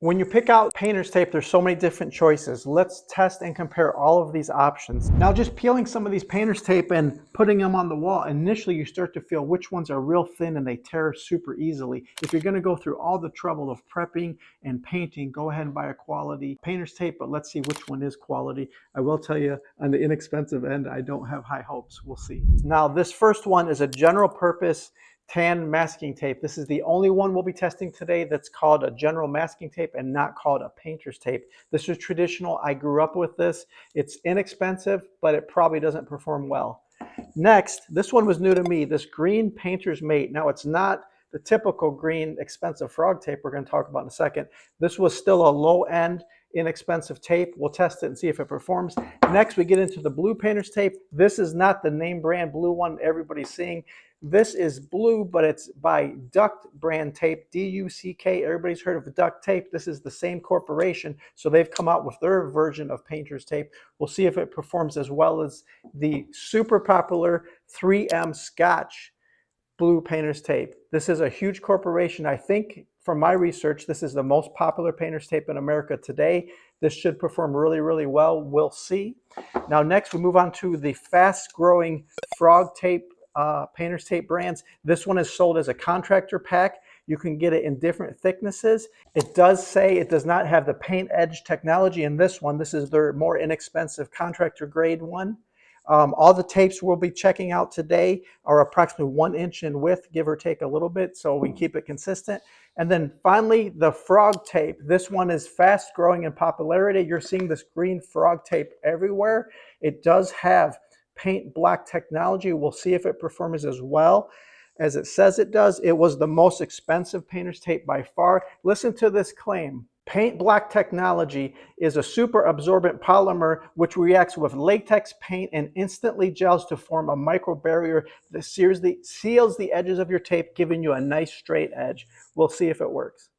When you pick out painter's tape, there's so many different choices. Let's test and compare all of these options. Now, just peeling some of these painter's tape and putting them on the wall, initially you start to feel which ones are real thin and they tear super easily. If you're gonna go through all the trouble of prepping and painting, go ahead and buy a quality painter's tape, but let's see which one is quality. I will tell you, on the inexpensive end, I don't have high hopes. We'll see. Now, this first one is a general purpose tan masking tape. This is the only one we'll be testing today that's called a general masking tape and not called a painter's tape. This is traditional. I grew up with this. It's inexpensive, but it probably doesn't perform well. Next, this one was new to me, this green painter's mate. Now, it's not the typical green expensive frog tape we're going to talk about in a second. This was still a low-end inexpensive tape. We'll test it and see if it performs. Next, we get into the blue painter's tape. This is not the name brand blue one everybody's seeing. This is blue, but it's by Duck brand tape, D-U-C-K. Everybody's heard of Duck tape. This is the same corporation, so they've come out with their version of painter's tape. We'll see if it performs as well as the super popular 3M Scotch blue painter's tape. This is a huge corporation. I think from my research, this is the most popular painter's tape in America today. This should perform really, really well. We'll see. Now, next we move on to the fast growing frog tape painter's tape brands. This one is sold as a contractor pack. You can get it in different thicknesses. It does say it does not have the paint edge technology in this one. This is their more inexpensive contractor grade one. All the tapes we'll be checking out today are approximately 1 inch in width, give or take a little bit, so we keep it consistent. And then finally, the frog tape. This one is fast growing in popularity. You're seeing this green frog tape everywhere. It does have paint black technology. We'll see if it performs as well as it says it does. It was the most expensive painter's tape by far. Listen to this claim. Paint black technology is a super absorbent polymer which reacts with latex paint and instantly gels to form a micro barrier that seals the edges of your tape, giving you a nice straight edge. We'll see if it works.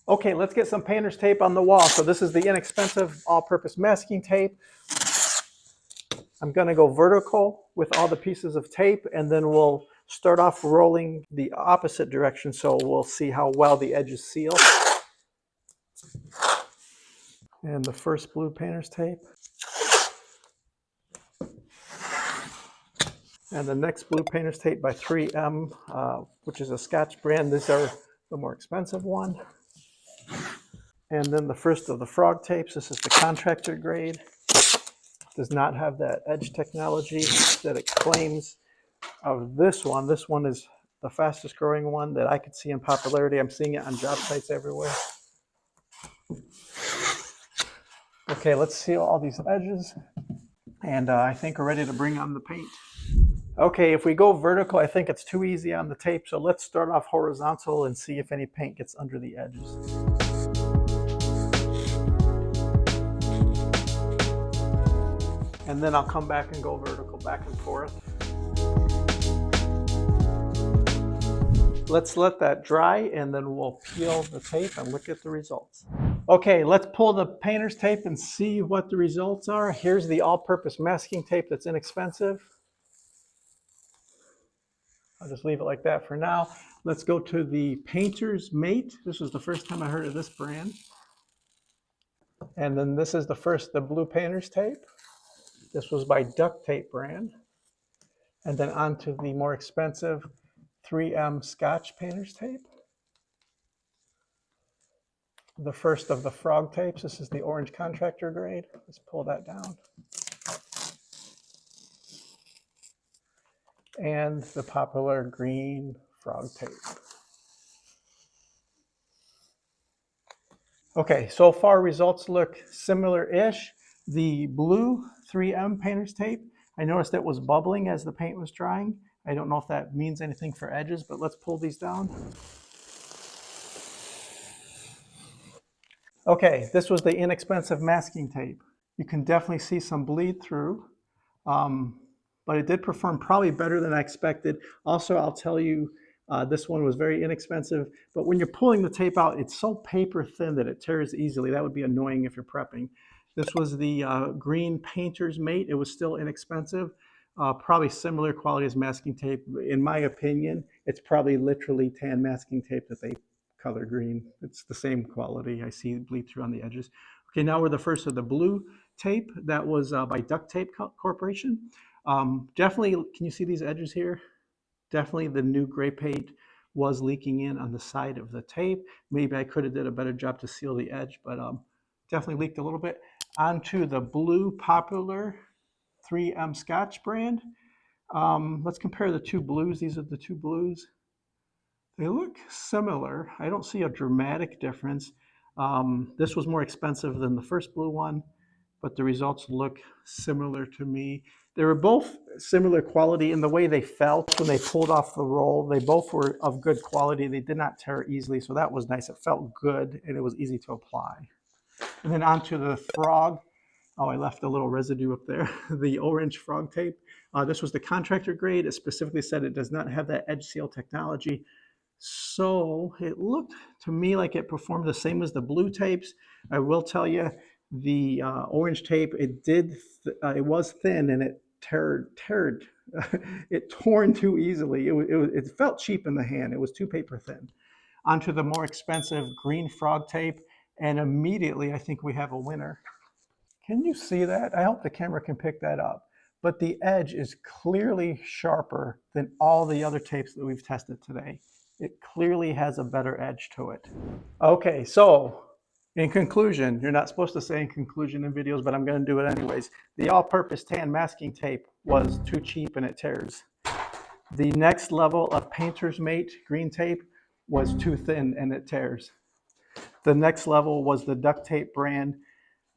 Okay, let's get some painter's tape on the wall. So this is the inexpensive all-purpose masking tape. I'm going to go vertical with all the pieces of tape, and then we'll start off rolling the opposite direction so we'll see how well the edges seal. And the first blue painter's tape. And the next blue painter's tape by 3M, which is a Scotch brand. These are the more expensive one. And then the first of the frog tapes. This is the contractor grade. Does not have that edge technology that it claims of this one. This one is the fastest growing one that I could see in popularity. I'm seeing it on job sites everywhere. Okay, let's seal all these edges. And I think we're ready to bring on the paint. Okay, if we go vertical, I think it's too easy on the tape. So let's start off horizontal and see if any paint gets under the edges. And then I'll come back and go vertical, back and forth. Let's let that dry and then we'll peel the tape and look at the results. Okay, let's pull the painter's tape and see what the results are. Here's the all-purpose masking tape that's inexpensive. I'll just leave it like that for now. Let's go to the painter's mate. This was the first time I heard of this brand. And then this is the blue painter's tape. This was by Duck Tape brand. And then on to the more expensive 3M Scotch painter's tape. The first of the frog tapes. This is the orange contractor grade. Let's pull that down. And the popular green frog tape. Okay, so far results look similar-ish. The blue 3M painter's tape, I noticed it was bubbling as the paint was drying. I don't know if that means anything for edges, but let's pull these down. Okay, this was the inexpensive masking tape. You can definitely see some bleed through, but it did perform probably better than I expected. Also, I'll tell you, this one was very inexpensive, but when you're pulling the tape out, it's so paper thin that it tears easily. That would be annoying if you're prepping. This was the green painter's mate. It was still inexpensive, probably similar quality as masking tape. In my opinion, it's probably literally tan masking tape that they color green. It's the same quality. I see bleed through on the edges. Okay, now we're the first of the blue tape. That was by Duct Tape Corporation. Definitely, can you see these edges here? Definitely the new gray paint was leaking in on the side of the tape. Maybe I could have did a better job to seal the edge, but definitely leaked a little bit. Onto the blue popular 3M Scotch brand. Let's compare the two blues. These are the two blues. They look similar. I don't see a dramatic difference. This was more expensive than the first blue one, but the results look similar to me. They were both similar quality in the way they felt when they pulled off the roll. They both were of good quality. They did not tear easily, so that was nice. It felt good, and it was easy to apply. And then onto the frog. Oh, I left a little residue up there. The orange frog tape. This was the contractor grade. It specifically said it does not have that edge seal technology. So it looked to me like it performed the same as the blue tapes. I will tell you, the orange tape, it was thin and it it torn too easily. It felt cheap in the hand. It was too paper thin. Onto the more expensive green frog tape, and immediately I think we have a winner. Can you see that? I hope the camera can pick that up. But the edge is clearly sharper than all the other tapes that we've tested today. It clearly has a better edge to it. Okay, so in conclusion, you're not supposed to say in conclusion in videos, but I'm going to do it anyways. The all-purpose tan masking tape was too cheap and it tears. The next level of Painter's Mate green tape was too thin and it tears. The next level was the Duct Tape brand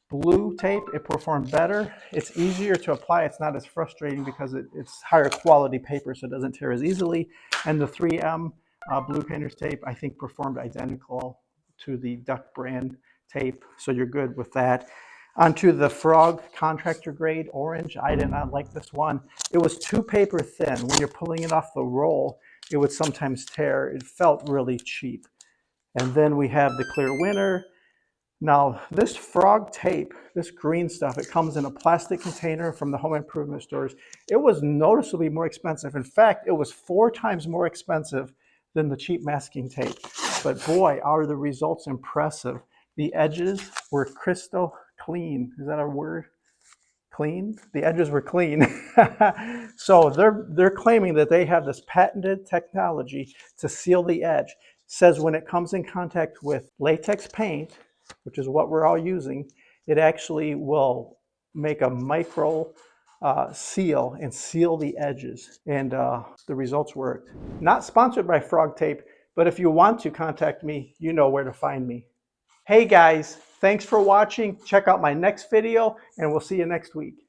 blue tape. It performed better. It's easier to apply. It's not as frustrating because it's higher quality paper, so it doesn't tear as easily. And the 3M blue painter's tape, I think, performed identical to the Duct brand tape, so you're good with that. Onto the frog contractor grade orange. I did not like this one. It was too paper thin. When you're pulling it off the roll, it would sometimes tear. It felt really cheap. And then we have the clear winner. Now, this frog tape, this green stuff, it comes in a plastic container from the home improvement stores. It was noticeably more expensive. In fact, it was 4 times more expensive than the cheap masking tape. But boy, are the results impressive. The edges were crystal clean. Is that a word? Clean? The edges were clean. So they're claiming that they have this patented technology to seal the edge. Says when it comes in contact with latex paint, which is what we're all using, it actually will make a micro seal and seal the edges. And the results worked. Not sponsored by Frog Tape, but if you want to contact me, you know where to find me. Hey guys, thanks for watching. Check out my next video and we'll see you next week.